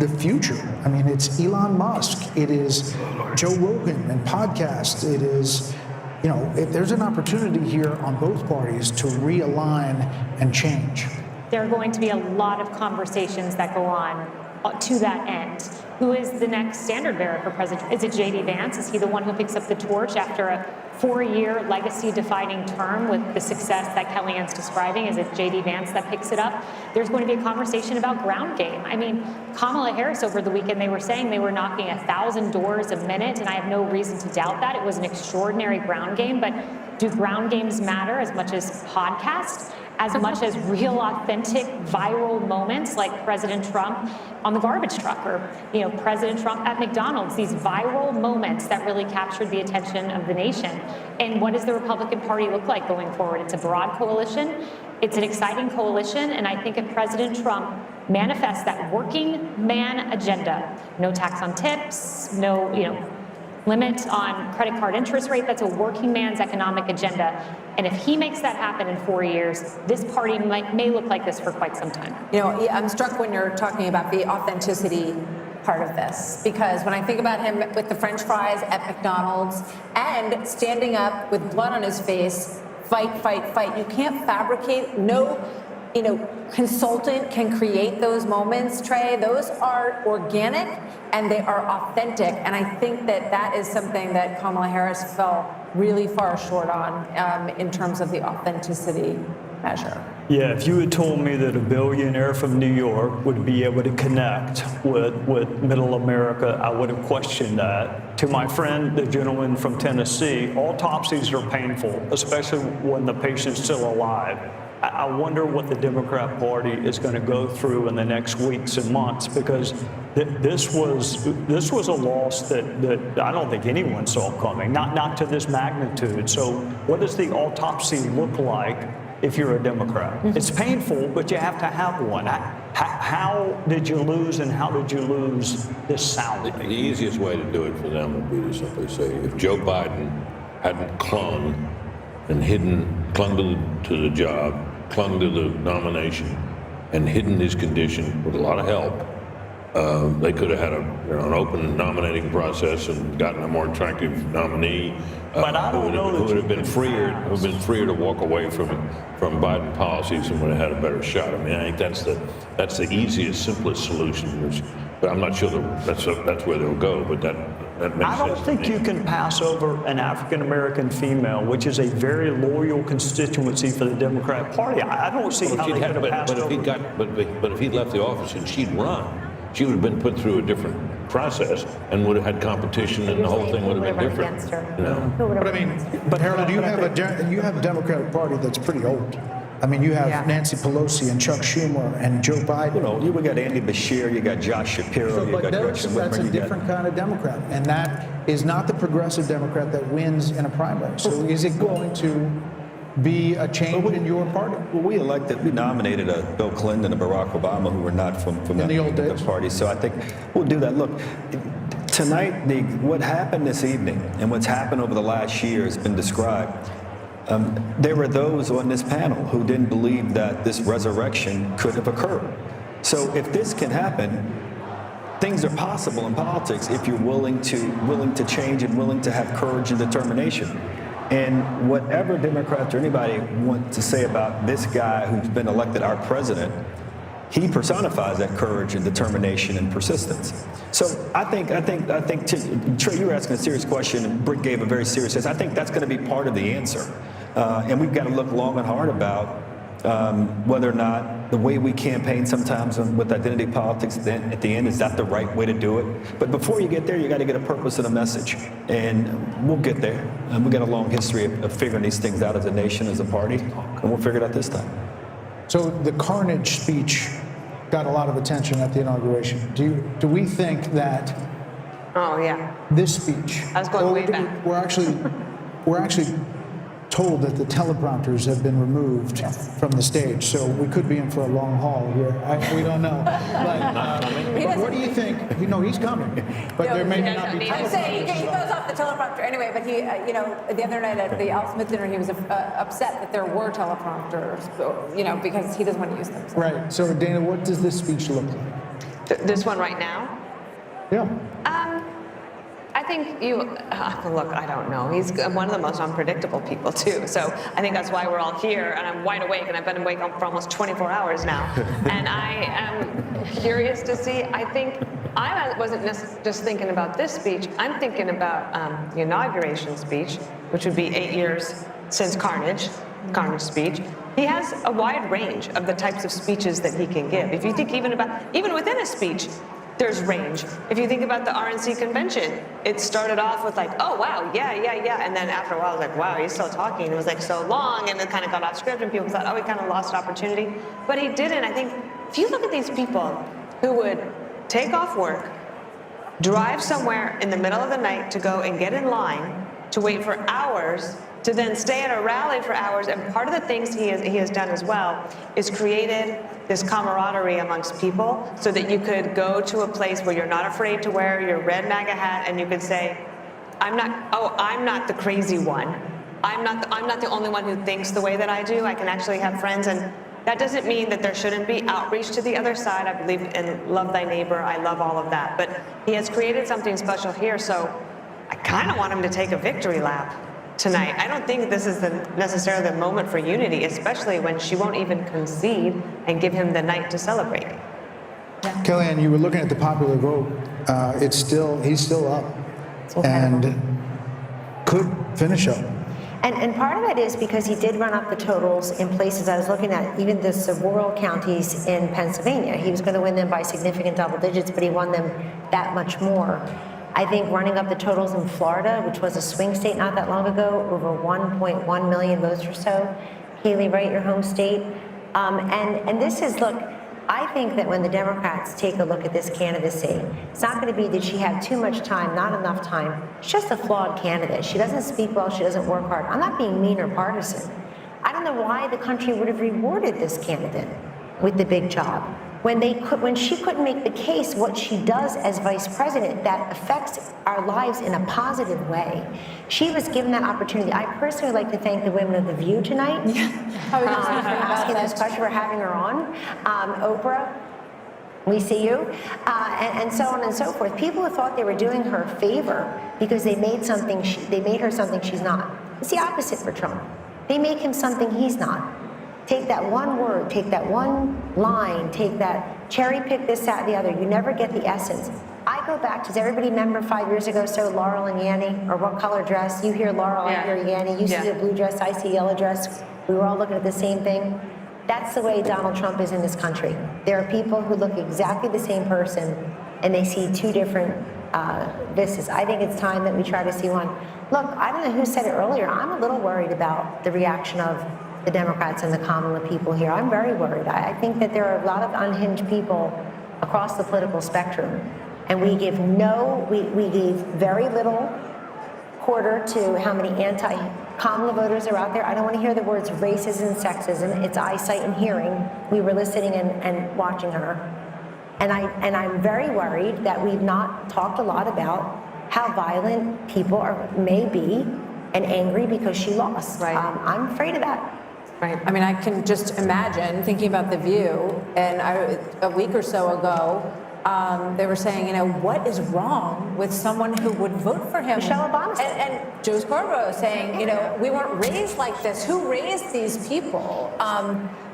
the future. I mean, it's Elon Musk, it is Joe Rogan and podcasts, it is, if there's an opportunity here on both parties to realign and change. There are going to be a lot of conversations that go on to that end. Who is the next standard bearer for President? Is it J.D. Vance? Is he the one who picks up the torch after a 4-year legacy-defining term with the success that Kellyanne's describing? Is it J.D. Vance that picks it up? There's going to be a conversation about ground game. I mean, Kamala Harris over the weekend, they were saying they were knocking 1,000 doors a minute, and I have no reason to doubt that. It was an extraordinary ground game, but do ground games matter as much as podcasts? As much as real, authentic, viral moments like President Trump on the garbage truck or, President Trump at McDonald's, these viral moments that really captured the attention of the nation. And what does the Republican Party look like going forward? It's a broad coalition. It's an exciting coalition. And I think if President Trump manifests that working man agenda, no tax on tips, no, limit on credit card interest rate, that's a working man's economic agenda. And if he makes that happen in 4 years, this party may look like this for quite some time. I'm struck when you're talking about the authenticity part of this, because when I think about him with the French fries at McDonald's and standing up with blood on his face, fight, fight, fight. You can't fabricate. No, consultant can create those moments, Trey. Those are organic and they are authentic. And I think that is something that Kamala Harris fell really far short on in terms of the authenticity measure. Yeah, if you had told me that a billionaire from New York would be able to connect with middle America, I would have questioned that. To my friend, the gentleman from Tennessee, autopsies are painful, especially when the patient's still alive. I wonder what the Democrat Party is going to go through in the next weeks and months, because this was a loss that I don't think anyone saw coming, not to this magnitude. So what does the autopsy look like if you're a Democrat? Mm-hmm. It's painful, but you have to have one. How did you lose, and how did you lose this soundly? The easiest way to do it for them would be to simply say, if Joe Biden hadn't clung to the job, clung to the nomination, and hidden his condition with a lot of help, they could have had an open nominating process and gotten a more attractive nominee but I don't know who would have been freer to walk away from Biden policies and would have had a better shot. I mean, I think that's the easiest, simplest solution. But I'm not sure that's where they'll go. But that makes sense. I don't think you can pass over an African American female, which is a very loyal constituency for the Democrat Party. I don't see how they could have passed over. But if he'd left the office and she'd run, she would have been put through a different process and would have had competition, and the whole thing would have been different. But I mean, Harold, you have a Democratic Party that's pretty old. I mean, you have Nancy Pelosi and Chuck Schumer and Joe Biden. You got Andy Beshear, you got Josh Shapiro, you got Gretchen Whitmer. That's a different kind of Democrat, and that is not the progressive Democrat that wins in a primary. So is it going to be a change in your party? Well, we nominated Bill Clinton and Barack Obama, who were not from the old days. Party. So I think we'll do that. Look, tonight, what happened this evening and what's happened over the last year has been described. There were those on this panel who didn't believe that this resurrection could have occurred. So if this can happen, things are possible in politics if you're willing to change and willing to have courage and determination. And whatever Democrats or anybody want to say about this guy who's been elected our president, he personifies that courage and determination and persistence. So I think, Trey, you were asking a serious question, and Britt gave a very serious answer. I think that's going to be part of the answer. And we've got to look long and hard about whether or not the way we campaign sometimes with identity politics, then at the end, is that the right way to do it? But before you get there, you got to get a purpose and a message. And we'll get there. And we've got a long history of figuring these things out as a nation, as a party, and we'll figure it out this time. So the carnage speech got a lot of attention at the inauguration. Do we think that this speech, I was going way back. we're actually told that the teleprompters have been removed from the stage, so we could be in for a long haul here. We don't know. But what do you think? He's coming, but there may not be. I'm saying he goes off the teleprompter anyway. But he, the other night at the Al Smith dinner, he was upset that there were teleprompters, because he doesn't want to use them. Right. So Dana, what does this speech look like? This one right now? Yeah. I think look, I don't know. He's one of the most unpredictable people, too. So I think that's why we're all here, and I'm wide awake, and I've been awake for almost 24 hours now. And I am curious to see. I think I wasn't just thinking about this speech. I'm thinking about the inauguration speech, which would be 8 years since Carnage speech. He has a wide range of the types of speeches that he can give. If you think even within a speech, there's range. If you think about the RNC convention, it started off with like, oh, wow, yeah. And then after a while, it was like, wow, he's still talking. It was like so long, and it kind of got off script, and people thought, oh, he kind of lost opportunity. But he didn't. I think if you look at these people who would take off work, drive somewhere in the middle of the night to go and get in line to wait for hours, to then stay at a rally for hours, and part of the things he has done as well is created this camaraderie amongst people so that you could go to a place where you're not afraid to wear your red MAGA hat, and you could say, I'm not the crazy one. I'm not the only one who thinks the way that I do. I can actually have friends, and that doesn't mean that there shouldn't be outreach to the other side. I believe in love thy neighbor. I love all of that. But he has created something special here, so I kind of want him to take a victory lap tonight. I don't think this is necessarily the moment for unity, especially when she won't even concede and give him the night to celebrate. Kellyanne, you were looking at the popular vote. He's still up, and could finish up. And part of it is because he did run up the totals in places I was looking at, even the rural counties in Pennsylvania. He was going to win them by significant double digits, but he won them that much more. I think running up the totals in Florida, which was a swing state not that long ago, over 1.1 million votes or so. Haley, right, your home state. And this is, look, I think that when the Democrats take a look at this candidacy, it's not going to be that she had too much time, not enough time. She's just a flawed candidate. She doesn't speak well. She doesn't work hard. I'm not being mean or partisan. I don't know why the country would have rewarded this candidate with the big job when she couldn't make the case what she does as vice president that affects our lives in a positive way. She was given that opportunity. I personally would like to thank the women of The View tonight for asking this question, for having her on. Oprah, we see you, and so on and so forth. People who thought they were doing her a favor because they made her something she's not. It's the opposite for Trump. They make him something he's not. Take that one word, take that one line, take that cherry pick this, that, and the other. You never get the essence. I go back, does everybody remember 5 years ago, so Laurel and Yanny, or what color dress? You hear Laurel, I hear Yanny. You see a blue dress, I see yellow dress. We were all looking at the same thing. That's the way Donald Trump is in this country. There are people who look exactly the same person, and they see two different vistas. I think it's time that we try to see one. Look, I don't know who said it earlier. I'm a little worried about the reaction of the Democrats and the common people here. I'm very worried. I think that there are a lot of unhinged people across the political spectrum, and we gave very little quarter to how many anti-Kamala voters are out there. I don't want to hear the words racism and sexism. It's eyesight and hearing. We were listening and watching her. And I'm very worried that we've not talked a lot about how violent people may be and angry because she lost. Right. I'm afraid of that. Right. I mean, I can just imagine thinking about The View, and a week or so ago, they were saying, what is wrong with someone who would vote for him? Michelle Obama. And Joe Scarborough saying, we weren't raised like this. Who raised these people?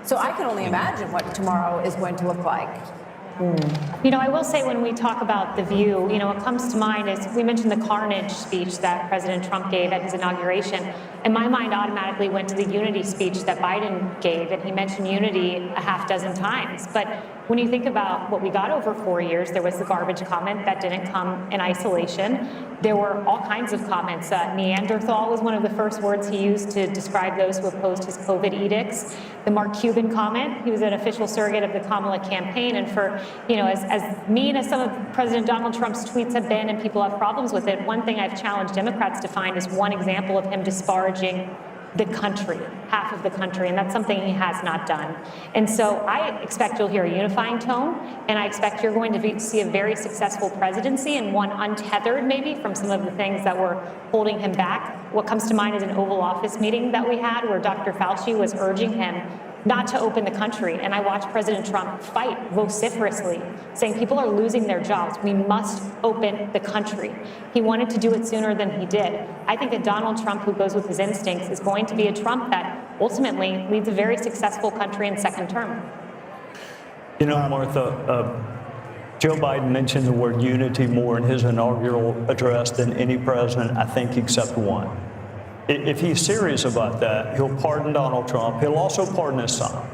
So I can only imagine what tomorrow is going to look like. I will say when we talk about The View, what comes to mind is we mentioned the carnage speech that President Trump gave at his inauguration. And my mind automatically went to the unity speech that Biden gave, and he mentioned unity a half dozen times. But when you think about what we got over 4 years, there was the garbage comment that didn't come in isolation. There were all kinds of comments. Neanderthal was one of the first words he used to describe those who opposed his COVID edicts. The Mark Cuban comment, he was an official surrogate of the Kamala campaign. And for, as mean as some of President Donald Trump's tweets have been, and people have problems with it, one thing I've challenged Democrats to find is one example of him disparaging the country, half of the country, and that's something he has not done. And so I expect you'll hear a unifying tone, and I expect you're going to see a very successful presidency, and one untethered maybe from some of the things that were holding him back. What comes to mind is an Oval Office meeting that we had where Dr. Fauci was urging him not to open the country. And I watched President Trump fight vociferously, saying people are losing their jobs. We must open the country. He wanted to do it sooner than he did. I think a Donald Trump who goes with his instincts is going to be a Trump that ultimately leads a very successful country in second term. You know, Martha, Joe Biden mentioned the word unity more in his inaugural address than any president, I think, except one. If he's serious about that, he'll pardon Donald Trump. He'll also pardon his son.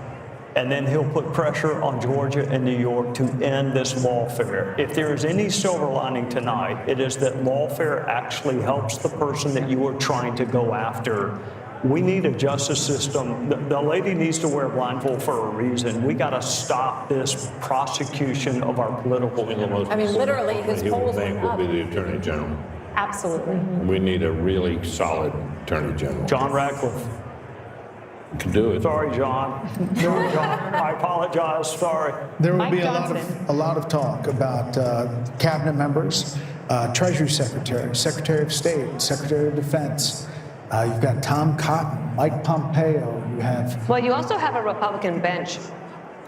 And then he'll put pressure on Georgia and New York to end this lawfare. If there is any silver lining tonight, it is that lawfare actually helps the person that you are trying to go after. We need a justice system. The lady needs to wear a blindfold for a reason. We got to stop this prosecution of our political enemies. I mean, literally, his He will polls make went will up. be the Attorney General. Absolutely. We need a really solid Attorney General. John Ratcliffe. Can do it. Sorry, John. Sorry, John. I apologize. Sorry. There will Mike be Johnson. a lot of talk about cabinet members, Treasury Secretary, Secretary of State, Secretary of Defense. You've got Tom Cotton, Mike Pompeo. You have Well, you also have a Republican bench.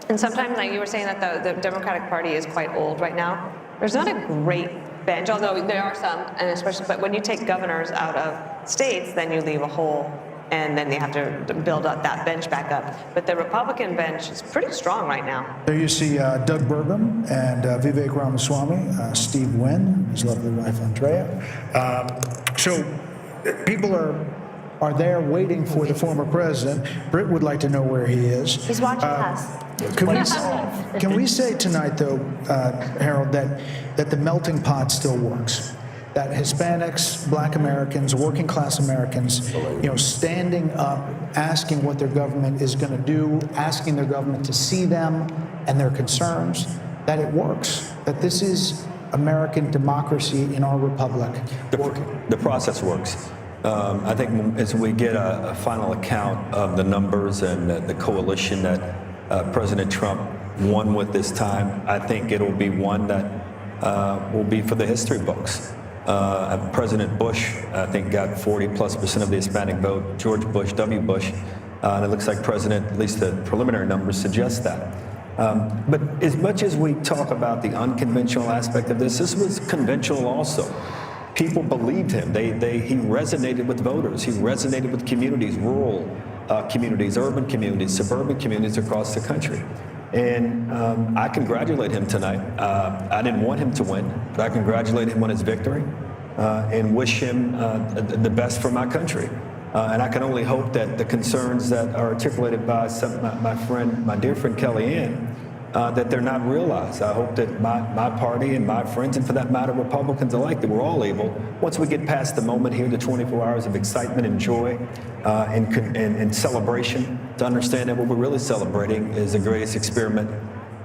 And sometimes, like you were saying, that the Democratic Party is quite old right now. There's not a great bench, although there are some, and especially, but when you take governors out of states, then you leave a hole, and then you have to build up that bench back up. But the Republican bench is pretty strong right now. there. You see Doug Burgum and Vivek Ramaswamy, Steve Wynn, his lovely wife Andrea. So people are there waiting for the former president. Britt would like to know where he is. He's watching us. Can we say tonight, though, Harold, that the melting pot still works? That Hispanics, Black Americans, working class Americans, standing up, asking what their government is going to do, asking their government to see them and their concerns, that it works. That this is American democracy in our republic working. The process works. I think as we get a final account of the numbers and the coalition that President Trump won with this time, I think it'll be one that will be for the history books. President Bush, I think, got 40+% of the Hispanic vote. George Bush, W. Bush, and it looks like President, at least the preliminary numbers suggest that. But as much as we talk about the unconventional aspect of this was conventional also. People believed him. He resonated with voters. He resonated with communities, rural communities, urban communities, suburban communities across the country. And I congratulate him tonight. I didn't want him to win, but I congratulate him on his victory and wish him the best for my country. And I can only hope that the concerns that are articulated by my dear friend Kellyanne, that they're not realized. I hope that my party and my friends, and for that matter, Republicans alike, that we're all able, once we get past the moment here, the 24 hours of excitement and joy and celebration, to understand that what we're really celebrating is the greatest experiment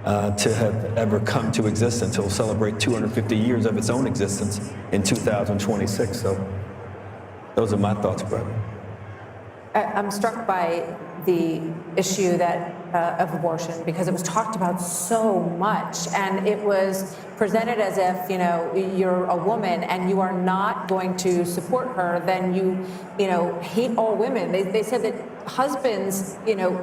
to have ever come to existence. It'll celebrate 250 years of its own existence in 2026. So those are my thoughts, Brett. I'm struck by the issue of abortion because it was talked about so much, and it was presented as if you're a woman and you are not going to support her, then you hate all women. They said that husbands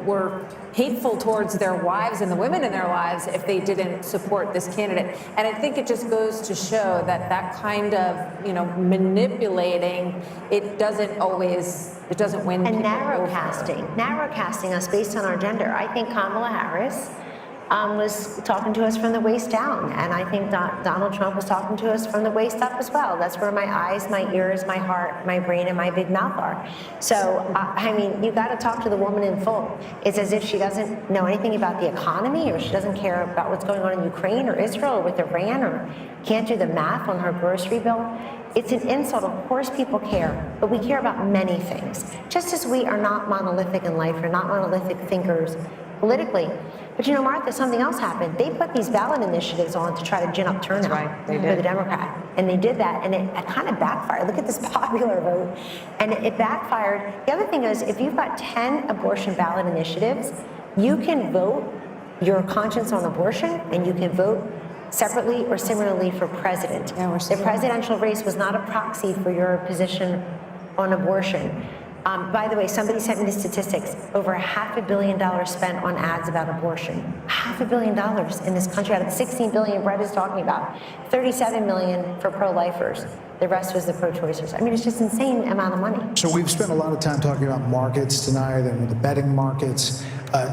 were hateful towards their wives and the women in their lives if they didn't support this candidate. And I think it just goes to show that kind of manipulating, it doesn't win. And people narrow over. casting us based on our gender. I think Kamala Harris was talking to us from the waist down, and I think Donald Trump was talking to us from the waist up as well. That's where my eyes, my ears, my heart, my brain, and my big mouth are. So, I mean, you got to talk to the woman in full. It's as if she doesn't know anything about the economy, or she doesn't care about what's going on in Ukraine or Israel or with Iran, or can't do the math on her grocery bill. It's an insult. Of course people care, but we care about many things. Just as we are not monolithic in life, we're not monolithic thinkers politically. But Martha, something else happened. They put these ballot initiatives on to try to gin up turnout right, they for did. the Democrat. And they did that, and it kind of backfired. Look at this popular vote. And it backfired. The other thing is, if you've got 10 abortion ballot initiatives, you can vote your conscience on abortion, and you can vote separately or similarly for president. Yeah, we're The presidential race was not a proxy for your position on abortion. By the way, somebody sent me the statistics. Over $500 million spent on ads about abortion. $500 million in this country out of the 16 billion Brett is talking about. 37 million for pro-lifers. The rest was the pro-choicers. I mean, it's just insane amount of money. So we've spent a lot of time talking about markets tonight and the betting markets.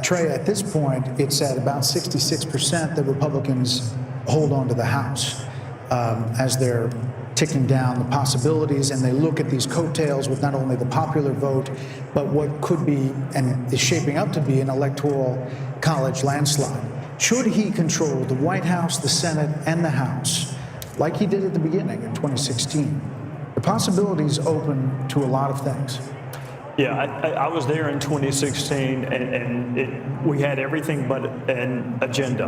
Trey, at this point, it's at about 66% that Republicans hold on to the House as they're ticking down the possibilities, and they look at these coattails with not only the popular vote, but what could be and is shaping up to be an electoral college landslide. Should he control the White House, the Senate, and the House, like he did at the beginning in 2016, the possibilities open to a lot of things. Yeah, I was there in 2016, and we had everything but an agenda.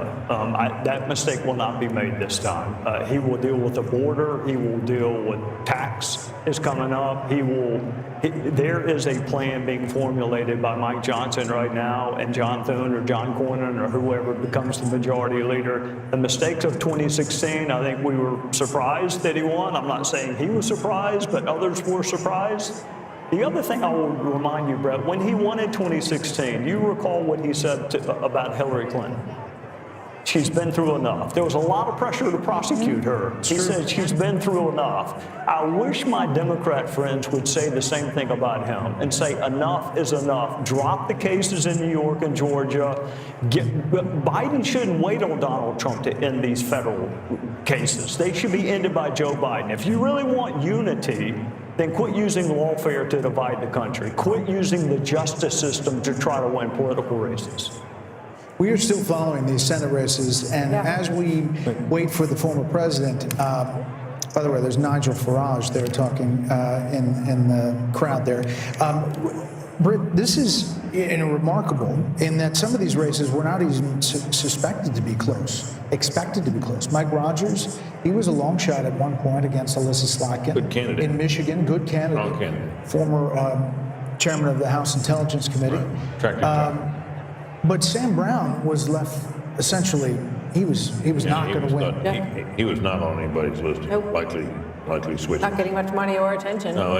That mistake will not be made this time. He will deal with the border. He will deal with tax is coming up. There is a plan being formulated by Mike Johnson right now, and John Thune or John Cornyn or whoever becomes the majority leader. The mistakes of 2016, I think we were surprised that he won. I'm not saying he was surprised, but others were surprised. The other thing I will remind you, Brett, when he won in 2016, you recall what he said about Hillary Clinton. She's been through enough. There was a lot of pressure to prosecute her. He said she's been through enough. I wish my Democrat friends would say the same thing about him and say enough is enough. Drop the cases in New York and Georgia. Biden shouldn't wait on Donald Trump to end these federal cases. They should be ended by Joe Biden. If you really want unity, then quit using lawfare to divide the country. Quit using the justice system to try to win political races. We are still following these Senate races, and as we wait for the former president, by the way, there's Nigel Farage there talking in the crowd there. Britt, this is remarkable in that some of these races were not even suspected to be close, expected to be close. Mike Rogers, he was a long shot at one point against Alyssa Slotkin. Good candidate. In Michigan, good candidate. Strong candidate. Former chairman of the House Intelligence Committee. Right. But Sam Brown was left essentially, he was not going to win. He was not on anybody's list. Nope. Likely switch. Not getting much money or attention. No,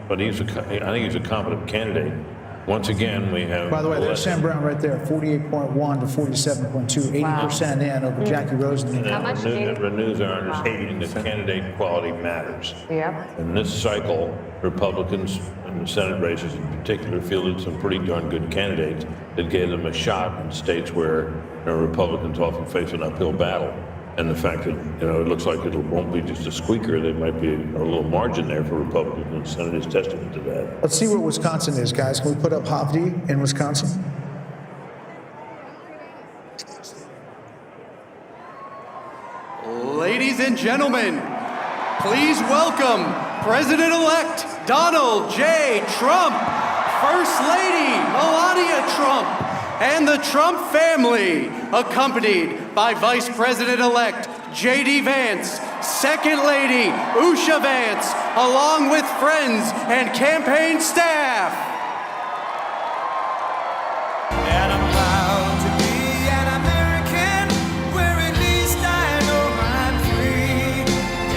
but I think he's a competent candidate. Once again, we have. By the way, there's Sam Brown right there, 48.1 to 47.2, 80% in over Jackie Rosen. How much did It renews our understanding that candidate quality matters. Yep. In this cycle, Republicans in the Senate races in particular fielded some pretty darn good candidates that gave them a shot in states where Republicans often face an uphill battle. And the fact that it looks like it won't be just a squeaker, there might be a little margin there for Republicans in the Senate is testament to that. Let's see what Wisconsin is, guys. Can we put up Hovde in Wisconsin? Ladies and gentlemen, please welcome President-elect Donald J. Trump, First Lady Melania Trump, and the Trump family, accompanied by Vice President-elect J.D. Vance, Second Lady Usha Vance, along with friends and campaign staff. And I'm proud to be an American, where at least I know I'm free.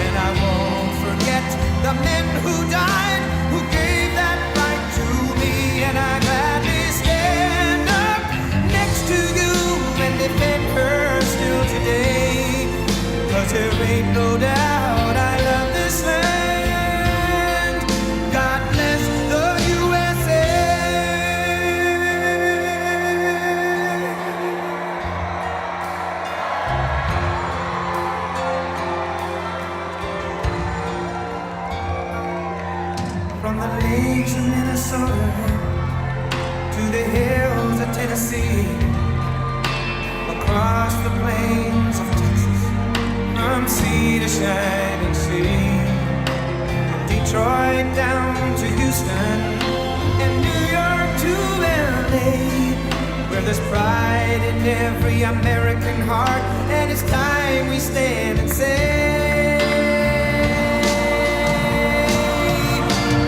And I won't forget the men who died, who gave that right to me. And I gladly stand up next to you and defend her still today. 'Cause there ain't no doubt I love this land. God bless the USA. From the lakes of Minnesota to the hills of Tennessee, across the plains of Texas, from sea to shining sea, from Detroit down to Houston, and New York to LA, where there's pride in every American heart, and it's time we stand and say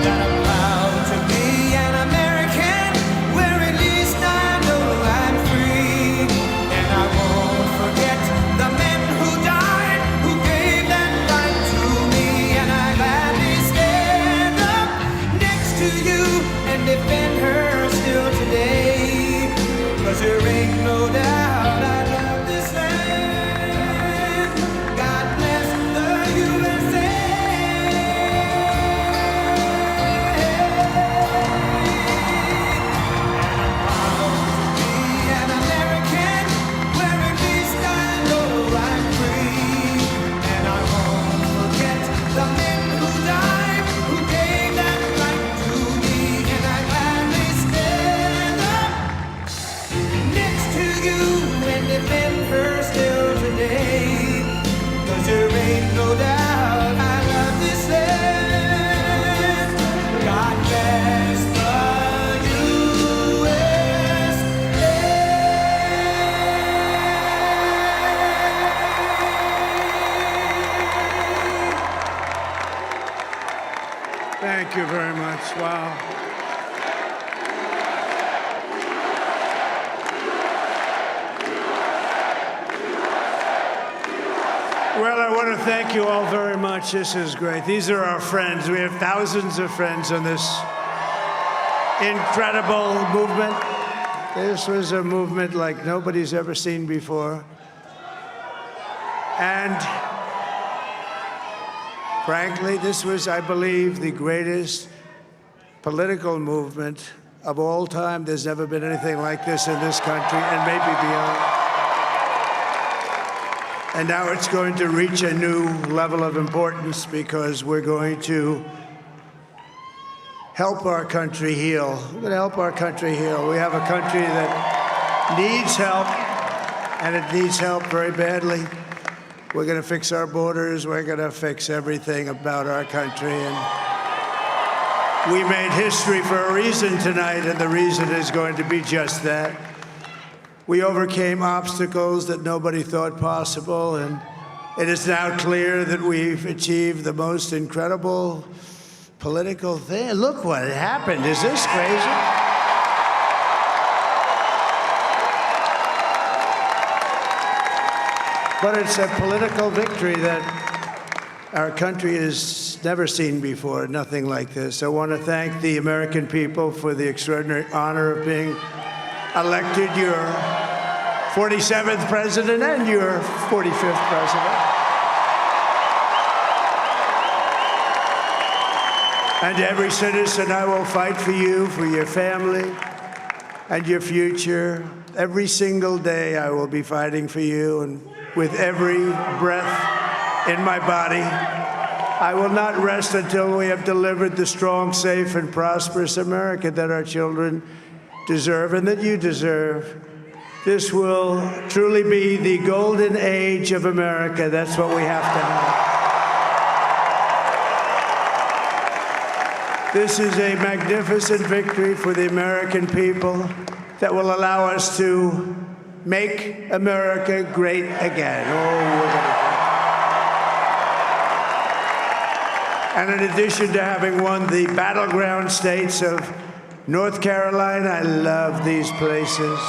that I'm proud to be an American, where at least I know I'm free, and I won't forget the men who died, who gave that right to me, and I gladly stand up next to you Thank you very much. Wow. Well, I want to thank you all very much. This is great. These are our friends. We have thousands of friends on this incredible movement. This was a movement like nobody's ever seen before. And frankly, this was, I believe, the greatest political movement of all time. There's never been anything like this in this country, and maybe beyond. And now it's going to reach a new level of importance because we're going to help our country heal. We're going to help our country heal. We have a country that needs help, and it needs help very badly. We're going to fix our borders. We're going to fix everything about our country. And we made history for a reason tonight, and the reason is going to be just that. We overcame obstacles that nobody thought possible, and it is now clear that we've achieved the most incredible political thing. Look what happened. Is this crazy? But it's a political victory that our country has never seen before, nothing like this. I want to thank the American people for the extraordinary honor of being elected your 47th president and your 45th president. And to every citizen, I will fight for you, for your family, and your future. Every single day, I will be fighting for you, and with every breath in my body, I will not rest until we have delivered the strong, safe, and prosperous America that our children deserve and that you deserve. This will truly be the golden age of America. That's what we have to have. This is a magnificent victory for the American people that will allow us to make America great again. And in addition to having won the battleground states of North Carolina, I love these places,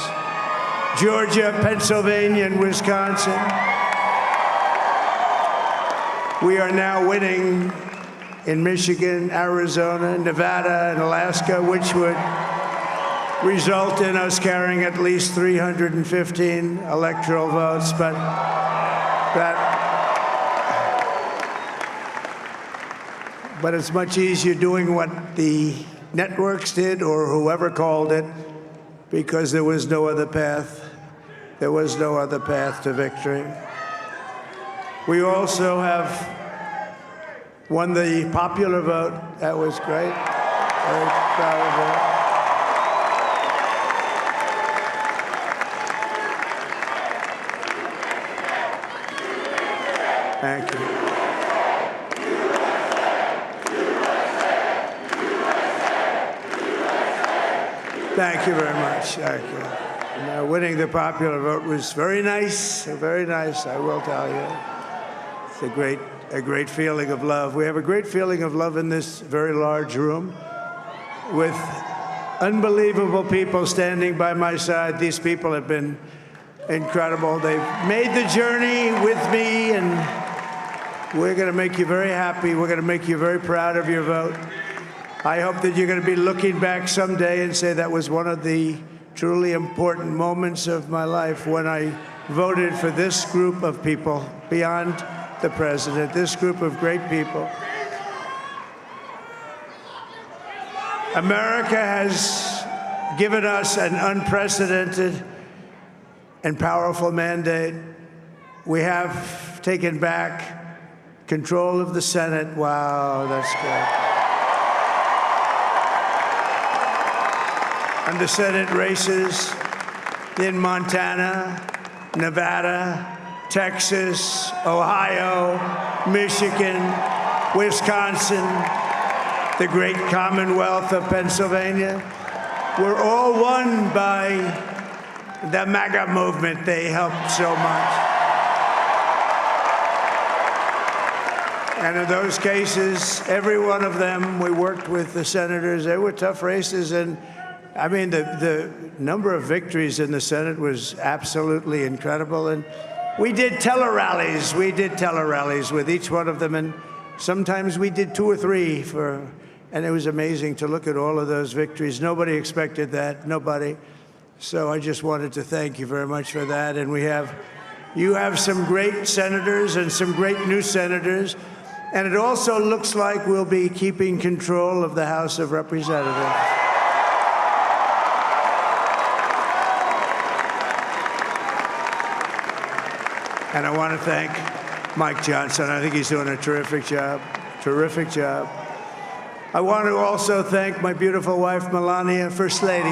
Georgia, Pennsylvania, and Wisconsin, we are now winning in Michigan, Arizona, Nevada, and Alaska, which would result in us carrying at least 315 electoral votes, but it's much easier doing what the networks did or whoever called it, because there was no other path. There was no other path to victory. We also have won the popular vote. That was great. Very proud of that. Thank you. Thank you very much. Thank you. And, winning the popular vote was very nice, I will tell you. It's a great feeling of love. We have a great feeling of love in this very large room with unbelievable people standing by my side. These people have been incredible. They've made the journey with me, and we're going to make you very happy. We're going to make you very proud of your vote. I hope that you're going to be looking back someday and say that was one of the truly important moments of my life when I voted for this group of people beyond the president, this group of great people. America has given us an unprecedented and powerful mandate. We have taken back control of the Senate. Wow, that's good. And the Senate races in Montana, Nevada, Texas, Ohio, Michigan, Wisconsin, the great Commonwealth of Pennsylvania, were all won by the MAGA movement. They helped so much. And in those cases, every one of them, we worked with the senators. They were tough races. And I mean, the number of victories in the Senate was absolutely incredible. And we did tele-rallies. We did tele-rallies with each one of them. And sometimes we did 2 or 3 and it was amazing to look at all of those victories. Nobody expected that, nobody. So I just wanted to thank you very much for that. And you have some great senators and some great new senators. And it also looks like we'll be keeping control of the House of Representatives. And I want to thank Mike Johnson. I think he's doing a terrific job. Terrific job. I want to also thank my beautiful wife, Melania, First Lady.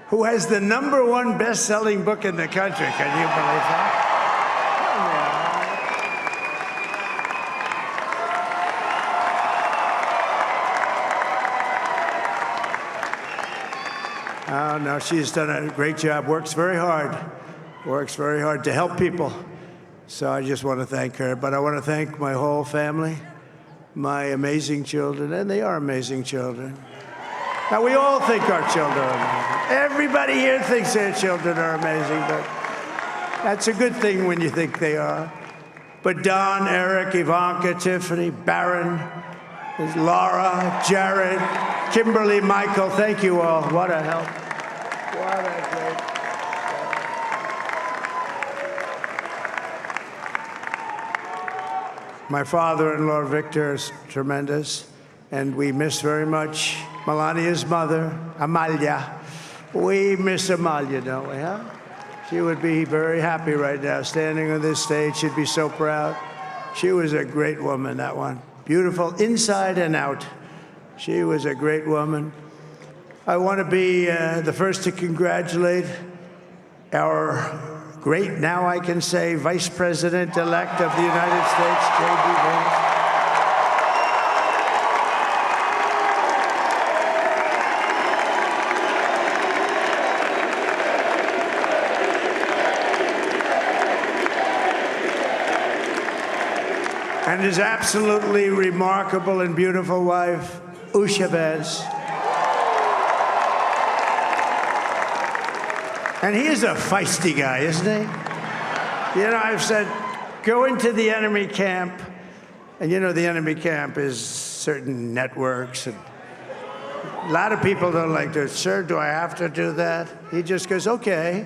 Who has the #1 best-selling book in the country. Can you believe that? Oh, no, she's done a great job, works very hard to help people. So I just want to thank her. But I want to thank my whole family, my amazing children, and they are amazing children. Now, we all think our children are amazing. Everybody here thinks their children are amazing, but that's a good thing when you think they are. But Don, Eric, Ivanka, Tiffany, Barron, Laura, Jared, Kimberly, Michael, thank you all. What a help. What a great. My father-in-law, Victor, is tremendous, and we miss very much Melania's mother, Amalia. We miss Amalia, don't we, huh? She would be very happy right now, standing on this stage. She'd be so proud. She was a great woman, that one. Beautiful inside and out. She was a great woman. I want to be the first to congratulate our great, now I can say, Vice President-elect of the United States, J.D. Vance. And his absolutely remarkable and beautiful wife, Usha Vance. And he is a feisty guy, isn't he? You know, I've said, go into the enemy camp, and you know the enemy camp is certain networks, and a lot of people don't like to, sir, do I have to do that? He just goes, okay,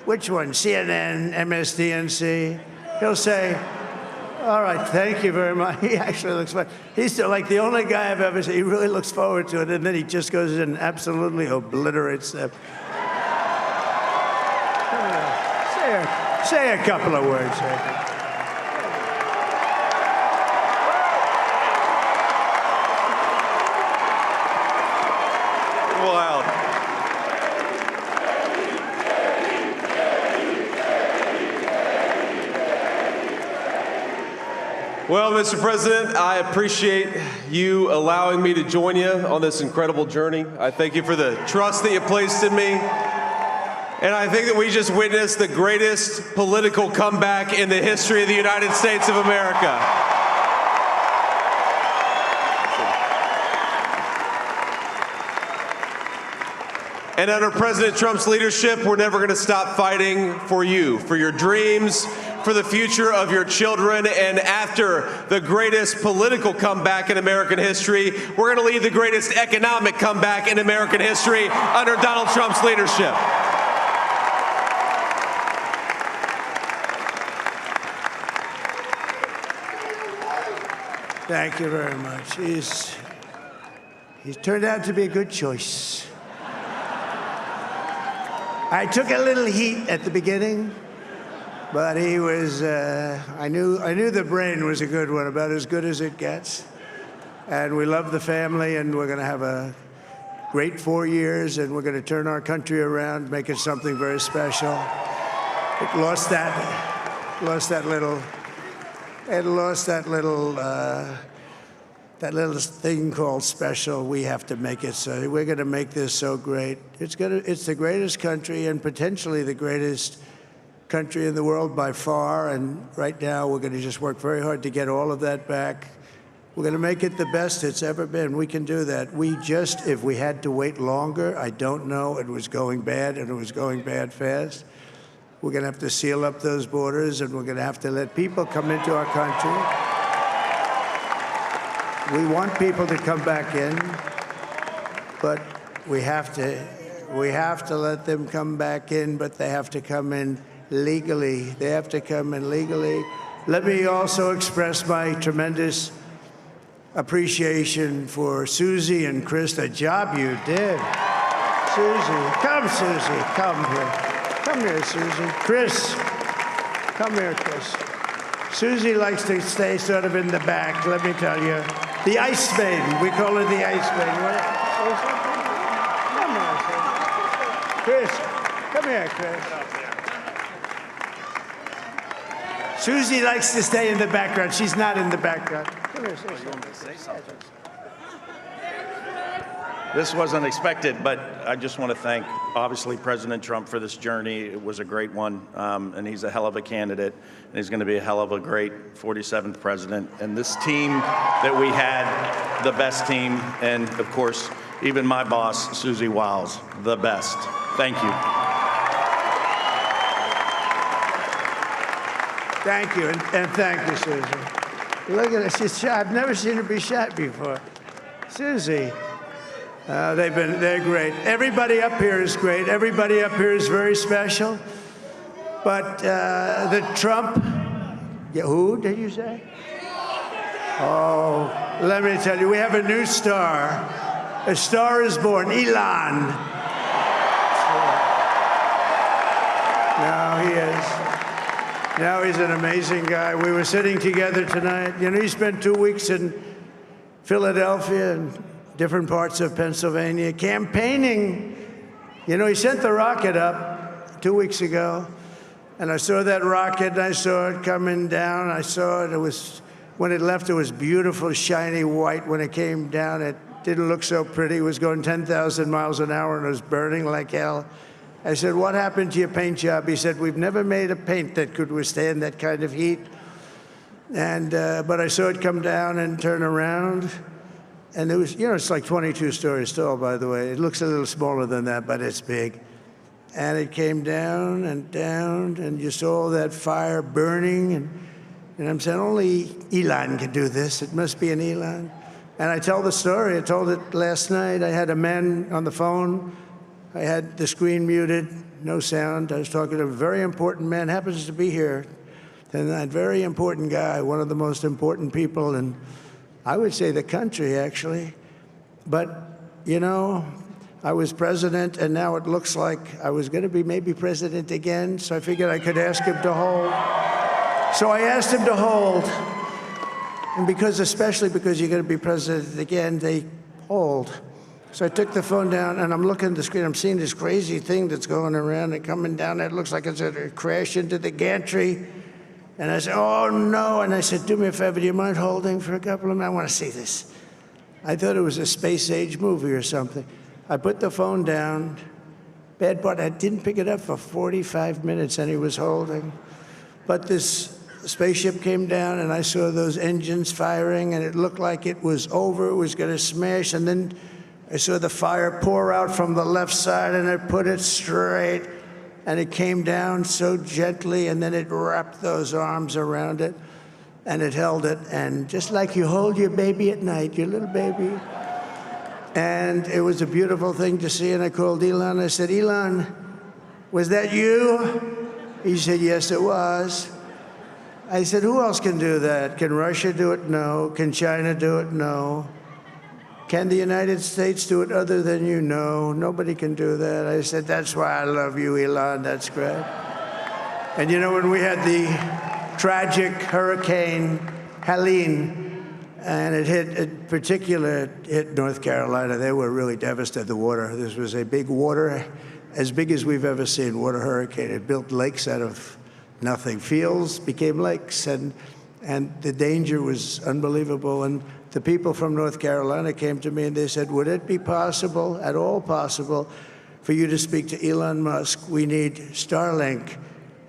which one, CNN, MSDNC? He'll say, all right, thank you very much. He actually looks fine. He's still like the only guy I've ever seen. He really looks forward to it, and then he just goes and absolutely obliterates them. Say a couple of words. Wow. Well, Mr. President, I appreciate you allowing me to join you on this incredible journey. I thank you for the trust that you placed in me. And I think that we just witnessed the greatest political comeback in the history of the United States of America. And under President Trump's leadership, we're never going to stop fighting for you, for your dreams, for the future of your children. And after the greatest political comeback in American history, we're going to lead the greatest economic comeback in American history under Donald Trump's leadership. Thank you very much. He's turned out to be a good choice. I took a little heat at the beginning, but he was, I knew the brain was a good one, about as good as it gets. And we love the family, and we're going to have a great 4 years, and we're going to turn our country around, make it something very special. It lost that little that little thing called special, we have to make it so. We're going to make this so great. It's the greatest country and potentially the greatest country in the world by far. And right now, we're going to just work very hard to get all of that back. We're going to make it the best it's ever been. We can do that. If we had to wait longer, I don't know. It was going bad, and it was going bad fast. We're going to have to seal up those borders, and we're going to have to let people come into our country. We want people to come back in, but we have to let them come back in, but they have to come in legally. They have to come in legally. Let me also express my tremendous appreciation for Susie and Chris, the job you did. Susie, come here. Come here, Susie. Chris, come here, Chris. Susie likes to stay sort of in the back, let me tell you. The Ice Maiden, we call her the Ice Maiden. Come here, Chris. Come here, Chris. Susie likes to stay in the background. She's not in the background. Come here, Susie. This wasn't expected, but I just want to thank, obviously, President Trump for this journey. It was a great one, and he's a hell of a candidate, and he's going to be a hell of a great 47th president. And this team that we had, the best team, and, of course, even my boss, Susie Wiles, the best. Thank you. Thank you, and thank you, Susie. Look at her, she's shy. I've never seen her be shy before. Susie. They're great. Everybody up here is great. Everybody up here is very special. But the Trump, who did you say? Oh, let me tell you, we have a new star. A star is born, Elon. Now he is. Now he's an amazing guy. We were sitting together tonight. You know, he spent 2 weeks in Philadelphia and different parts of Pennsylvania, campaigning. You know, he sent the rocket up 2 weeks ago, and I saw that rocket, and I saw it coming down. I saw it. When it left, it was beautiful, shiny white. When it came down, it didn't look so pretty. It was going 10,000 miles an hour, and it was burning like hell. I said, what happened to your paint job? He said, we've never made a paint that could withstand that kind of heat. And but I saw it come down and turn around. And it was, you know, it's like 22 stories tall, by the way. It looks a little smaller than that, but it's big. And it came down, and you saw that fire burning. And I'm saying, only Elon can do this. It must be an Elon. And I tell the story. I told it last night. I had a man on the phone. I had the screen muted, no sound. I was talking to a very important man, happens to be here. And that very important guy, one of the most important people in, I would say, the country, actually. But, you know, I was president, and now it looks like I was going to be maybe president again, so I figured I could ask him to hold. So I asked him to hold. And especially because you're going to be president again, they hold. So I took the phone down, and I'm looking at the screen. I'm seeing this crazy thing that's going around and coming down. It looks like it's going to crash into the gantry. And I said, oh, no. And I said, do me a favor, do you mind holding for a couple of minutes? I want to see this. I thought it was a space-age movie or something. I put the phone down. Bad part, I didn't pick it up for 45 minutes, and he was holding. But this spaceship came down, and I saw those engines firing, and it looked like it was over. It was going to smash. And then I saw the fire pour out from the left side, and it put it straight. And it came down so gently, and then it wrapped those arms around it, and it held it. And just like you hold your baby at night, your little baby. And it was a beautiful thing to see. And I called Elon. I said, Elon, was that you? He said, yes, it was. I said, who else can do that? Can Russia do it? No. Can China do it? No. Can the United States do it other than you? No, nobody can do that. I said, that's why I love you, Elon. That's great. And you know, when we had the tragic Hurricane Helene, and it hit North Carolina, they were really devastated, the water. This was a big water, as big as we've ever seen, water hurricane. It built lakes out of nothing. Fields became lakes, and And the danger was unbelievable. And the people from North Carolina came to me and they said, would it be possible, at all possible, for you to speak to Elon Musk? We need Starlink.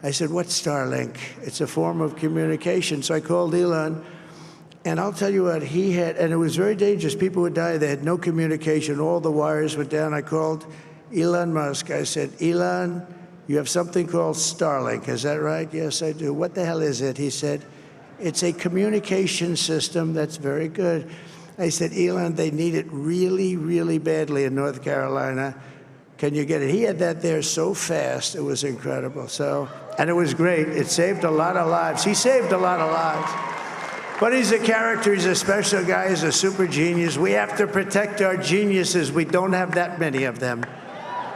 I said, what's Starlink? It's a form of communication. So I called Elon, and I'll tell you what, he had, and it was very dangerous. People would die. They had no communication. All the wires were down. I called Elon Musk. I said, Elon, you have something called Starlink. Is that right? Yes, I do. What the hell is it? He said, it's a communication system that's very good. I said, Elon, they need it really, really badly in North Carolina. Can you get it? He had that there so fast. It was incredible. So, and it was great. It saved a lot of lives. He saved a lot of lives. But he's a character. He's a special guy. He's a super genius. We have to protect our geniuses. We don't have that many of them.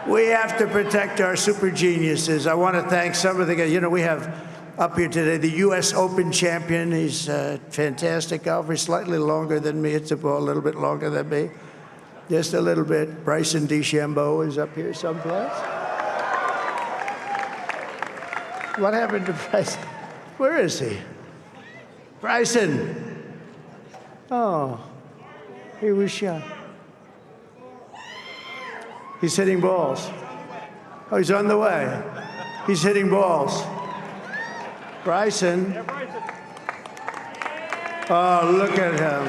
We have to protect our super geniuses. I want to thank some of the guys. You know, we have up here today the U.S. Open champion. He's a fantastic golfer. He's slightly longer than me. Hits the ball a little bit longer than me. Just a little bit. Bryson DeChambeau is up here someplace. What happened to Bryson? Where is he? Bryson. Oh, he was shot. He's hitting balls. Oh, he's on the way. He's hitting balls. Bryson. Oh, look at him.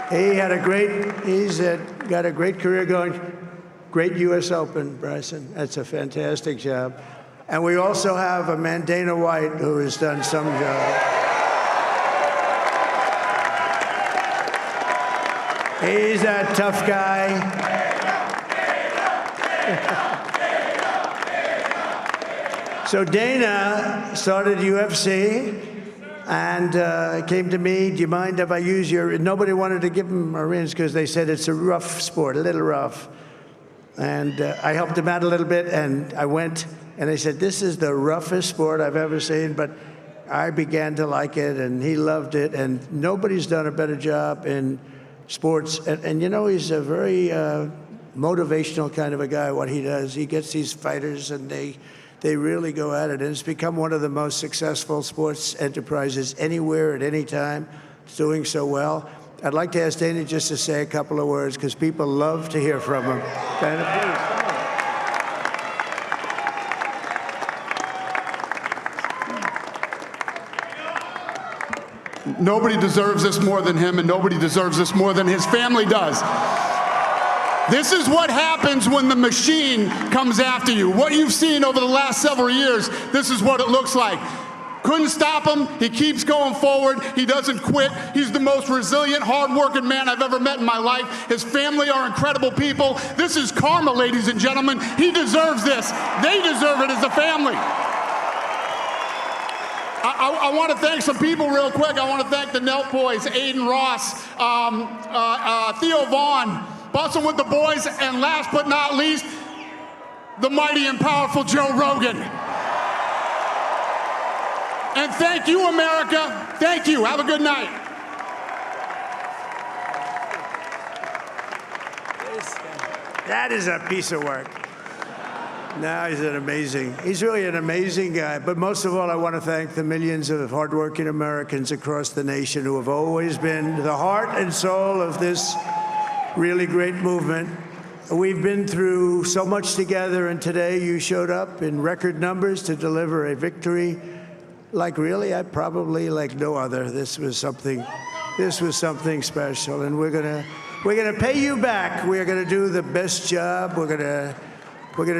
He's got a great career going. Great U.S. Open, Bryson. That's a fantastic job. And we also have a man, Dana White, who has done some job. He's a tough guy. So Dana started UFC and came to me, do you mind if I use your, nobody wanted to give him a rinse because they said it's a rough sport, a little rough. And I helped him out a little bit, and I went, and they said, this is the roughest sport I've ever seen, but I began to like it, and he loved it, and nobody's done a better job in sports. And you know, he's a very motivational kind of a guy, what he does. He gets these fighters, and they really go at it, and it's become one of the most successful sports enterprises anywhere at any time. It's doing so well. I'd like to ask Dana just to say a couple of words, because people love to hear from him. Dana, please. Nobody deserves this more than him, and nobody deserves this more than his family does. This is what happens when the machine comes after you. What you've seen over the last several years, this is what it looks like. Couldn't stop him. He keeps going forward. He doesn't quit. He's the most resilient, hard-working man I've ever met in my life. His family are incredible people. This is karma, ladies and gentlemen. He deserves this. They deserve it as a family. I want to thank some people real quick. I want to thank the Nelk boys, Aiden Ross, Theo Vaughn, Bustin' with the Boys, and last but not least, the mighty and powerful Joe Rogan. And thank you, America. Thank you. Have a good night. that is a piece of work. No, he's really an amazing guy. But most of all, I want to thank the millions of hardworking Americans across the nation who have always been the heart and soul of this really great movement. We've been through so much together, and today you showed up in record numbers to deliver a victory like probably like no other. This was something special, and we're gonna pay you back. We're gonna do the best job. We're gonna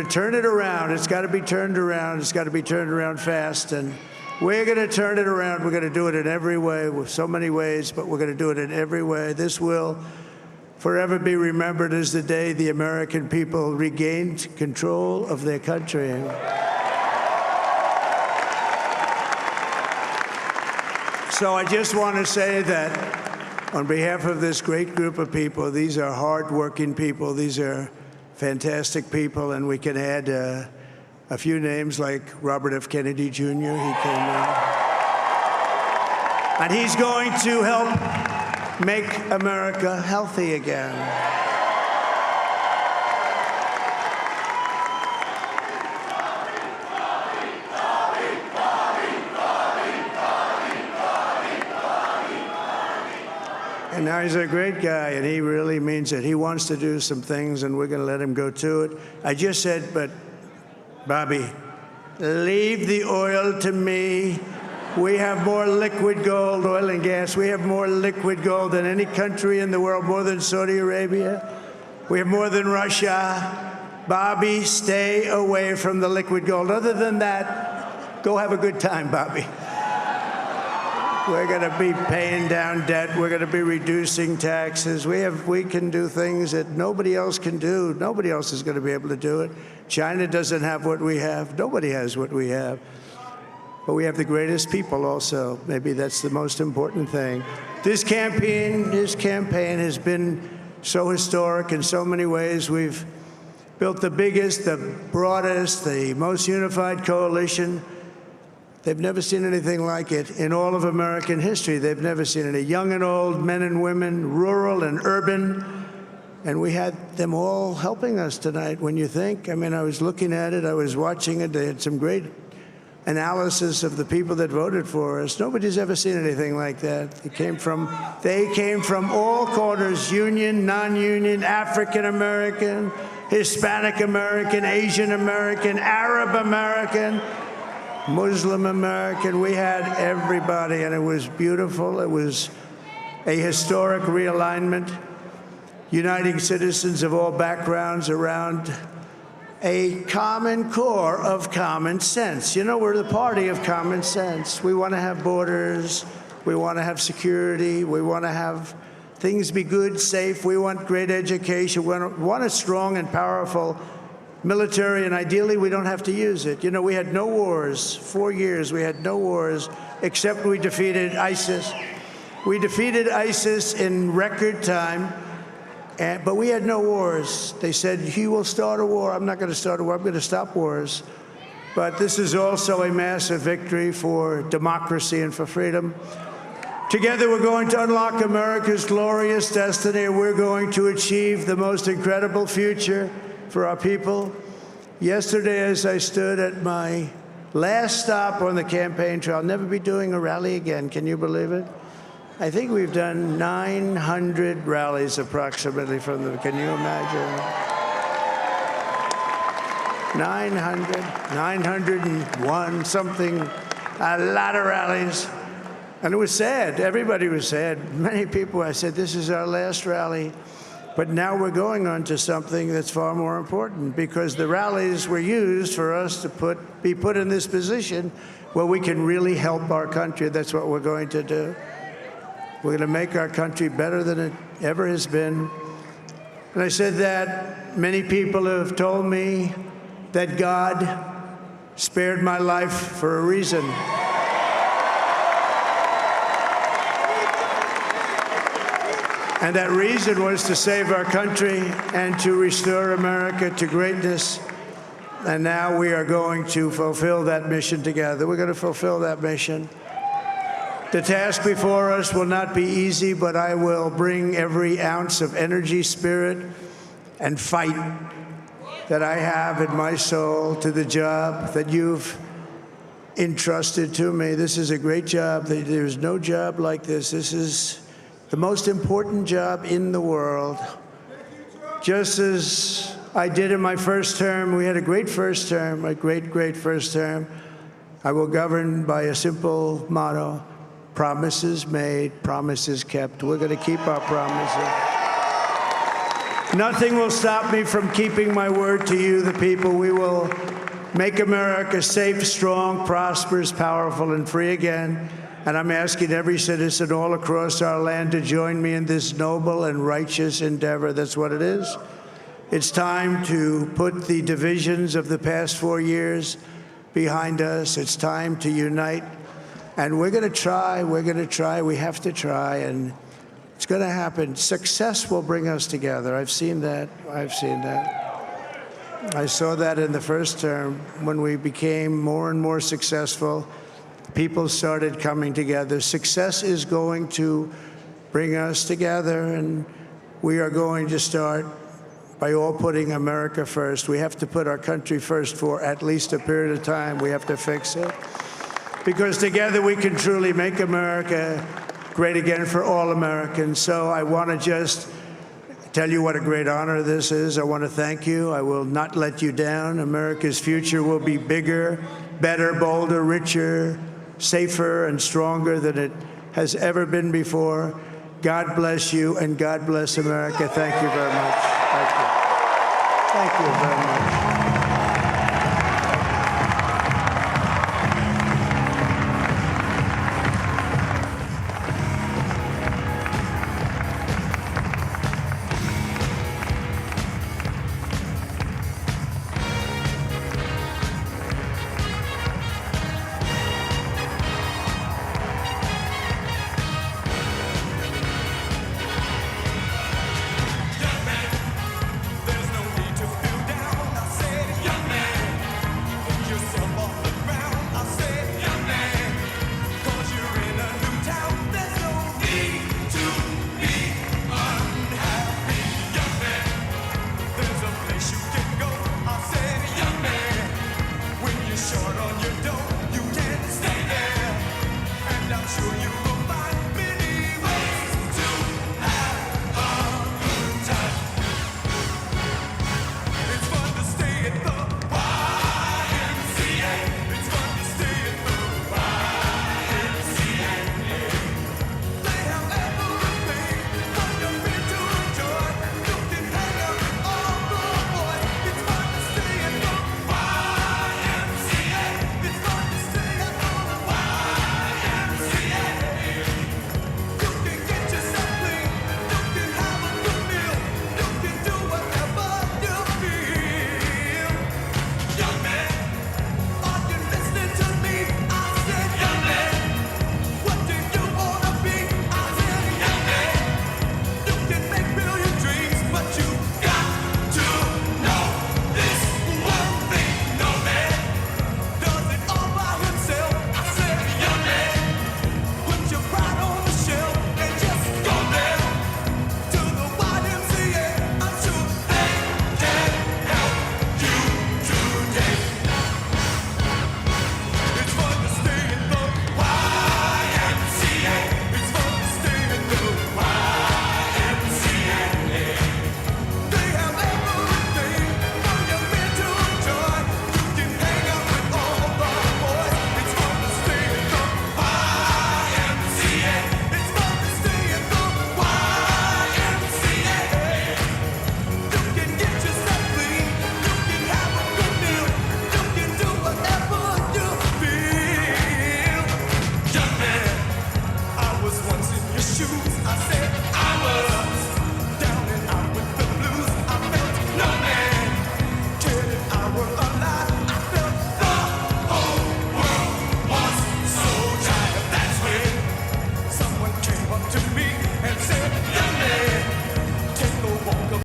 turn it around. It's got to be turned around. It's got to be turned around fast, and we're gonna turn it around. We're gonna do it in every way, with so many ways, but we're gonna do it in every way. This will forever be remembered as the day the American people regained control of their country. So I just want to say that on behalf of this great group of people, these are hardworking people, these are fantastic people, and we can add a few names like Robert F. Kennedy Jr. He came in. And he's going to help make America healthy again. And now he's a great guy, and he really means it. He wants to do some things, and we're going to let him go to it. I just said, but Bobby, leave the oil to me. We have more liquid gold, oil and gas. We have more liquid gold than any country in the world, more than Saudi Arabia. We have more than Russia. Bobby, stay away from the liquid gold. Other than that, go have a good time, Bobby. We're going to be paying down debt. We're going to be reducing taxes. We can do things that nobody else can do. Nobody else is going to be able to do it. China doesn't have what we have. Nobody has what we have. But we have the greatest people also. Maybe that's the most important thing. This campaign has been so historic in so many ways. We've built the biggest, the broadest, the most unified coalition. They've never seen anything like it in all of American history. They've never seen it. Young and old, men and women, rural and urban. And we had them all helping us tonight, when you think. I mean, I was looking at it. I was watching it. They had some great analysis of the people that voted for us. Nobody's ever seen anything like that. They came from all corners, union, non-union, African American, Hispanic American, Asian American, Arab American, Muslim American. We had everybody, and it was beautiful. It was a historic realignment, uniting citizens of all backgrounds around a common core of common sense. You know, we're the party of common sense. We want to have borders. We want to have security. We want to have things be good, safe. We want great education. We want a strong and powerful military, and ideally, we don't have to use it. You know, we had no wars. 4 years, we had no wars, except we defeated ISIS. We defeated ISIS in record time. But we had no wars. They said, he will start a war. I'm not going to start a war. I'm going to stop wars. But this is also a massive victory for democracy and for freedom. Together, we're going to unlock America's glorious destiny, and we're going to achieve the most incredible future for our people. Yesterday, as I stood at my last stop on the campaign trail, I'll never be doing a rally again. Can you believe it? I think we've done 900 rallies approximately from them. Can you imagine? 901, something, a lot of rallies. And it was sad. Everybody was sad. Many people, I said, this is our last rally. But now we're going on to something that's far more important, because the rallies were used for us to be put in this position where we can really help our country. That's what we're going to do. We're going to make our country better than it ever has been. And I said that many people have told me that God spared my life for a reason. And that reason was to save our country and to restore America to greatness. And now we are going to fulfill that mission together. We're going to fulfill that mission. The task before us will not be easy, but I will bring every ounce of energy, spirit, and fight that I have in my soul to the job that you've entrusted to me. This is a great job. There's no job like this. This is the most important job in the world. Just as I did in my first term, we had a great first term, a great, great first term. I will govern by a simple motto: promises made, promises kept. We're going to keep our promises. Nothing will stop me from keeping my word to you, the people. We will make America safe, strong, prosperous, powerful, and free again. And I'm asking every citizen all across our land to join me in this noble and righteous endeavor. That's what it is. It's time to put the divisions of the past 4 years behind us. It's time to unite. And we're going to try, we have to try, and it's going to happen. Success will bring us together. I've seen that. I saw that in the first term when we became more and more successful. People started coming together. Success is going to bring us together, and we are going to start by all putting America first. We have to put our country first for at least a period of time. We have to fix it. Because together we can truly make America great again for all Americans. So I want to just tell you what a great honor this is. I want to thank you. I will not let you down. America's future will be bigger, better, bolder, richer, safer, and stronger than it has ever been before. God bless you, and God bless America. Thank you very much. Thank you. Thank you very much.